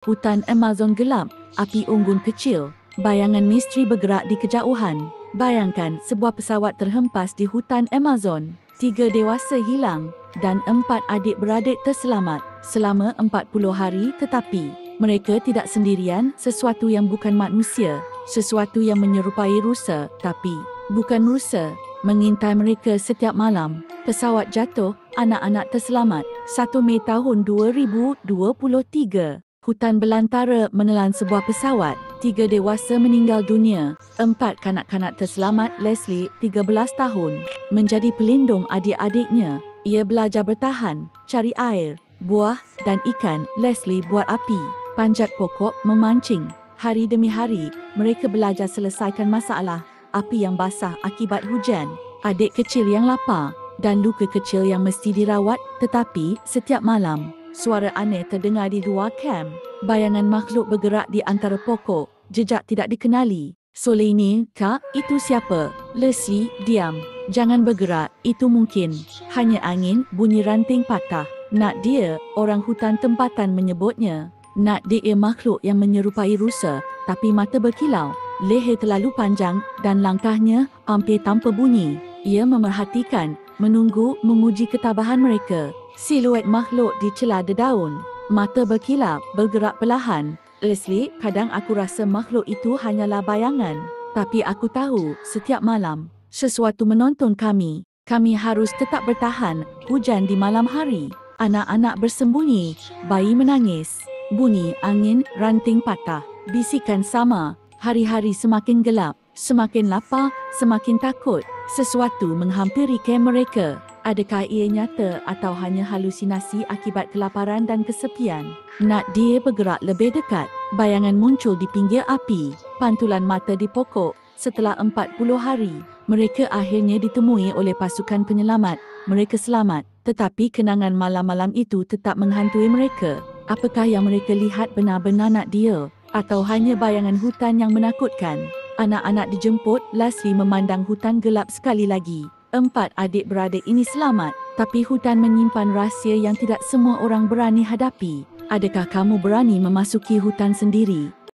Hutan Amazon gelap, api unggun kecil, bayangan misteri bergerak di kejauhan. Bayangkan sebuah pesawat terhempas di hutan Amazon. 3 dewasa hilang dan 4 adik-beradik terselamat selama 40 hari, tetapi mereka tidak sendirian. Sesuatu yang bukan manusia, sesuatu yang menyerupai rusa tapi bukan rusa, mengintai mereka setiap malam. Pesawat jatuh, anak-anak terselamat. 1 Mei tahun 2023. Hutan belantara menelan sebuah pesawat. 3 dewasa meninggal dunia. 4 kanak-kanak terselamat. Leslie, 13 tahun, menjadi pelindung adik-adiknya. Ia belajar bertahan, cari air, buah dan ikan. Leslie buat api, panjat pokok, memancing. Hari demi hari, mereka belajar selesaikan masalah. Api yang basah akibat hujan, adik kecil yang lapar, dan luka kecil yang mesti dirawat. Tetapi setiap malam, suara aneh terdengar di luar kem. Bayangan makhluk bergerak di antara pokok, jejak tidak dikenali. Soleini, kak, itu siapa? Leslie, diam. Jangan bergerak, itu mungkin hanya angin, bunyi ranting patah. Nak dia, orang hutan tempatan menyebutnya. Nak dia makhluk yang menyerupai rusa, tapi mata berkilau. Leher terlalu panjang dan langkahnya hampir tanpa bunyi. Ia memerhatikan, menunggu, menguji ketabahan mereka. Siluet makhluk di celah dedaun, mata berkilap, bergerak perlahan. Leslie, kadang aku rasa makhluk itu hanyalah bayangan. Tapi aku tahu, setiap malam, sesuatu menonton kami. Kami harus tetap bertahan. Hujan di malam hari, anak-anak bersembunyi, bayi menangis. Bunyi angin, ranting patah, bisikan sama. Hari-hari semakin gelap, semakin lapar, semakin takut. Sesuatu menghampiri kem mereka. Adakah ia nyata atau hanya halusinasi akibat kelaparan dan kesepian? Nak dia bergerak lebih dekat. Bayangan muncul di pinggir api, pantulan mata di pokok. Setelah 40 hari, mereka akhirnya ditemui oleh pasukan penyelamat. Mereka selamat, tetapi kenangan malam-malam itu tetap menghantui mereka. Apakah yang mereka lihat benar-benar nak dia? Atau hanya bayangan hutan yang menakutkan? Anak-anak dijemput. Leslie memandang hutan gelap sekali lagi. 4 adik-beradik ini selamat, tapi hutan menyimpan rahsia yang tidak semua orang berani hadapi. Adakah kamu berani memasuki hutan sendiri?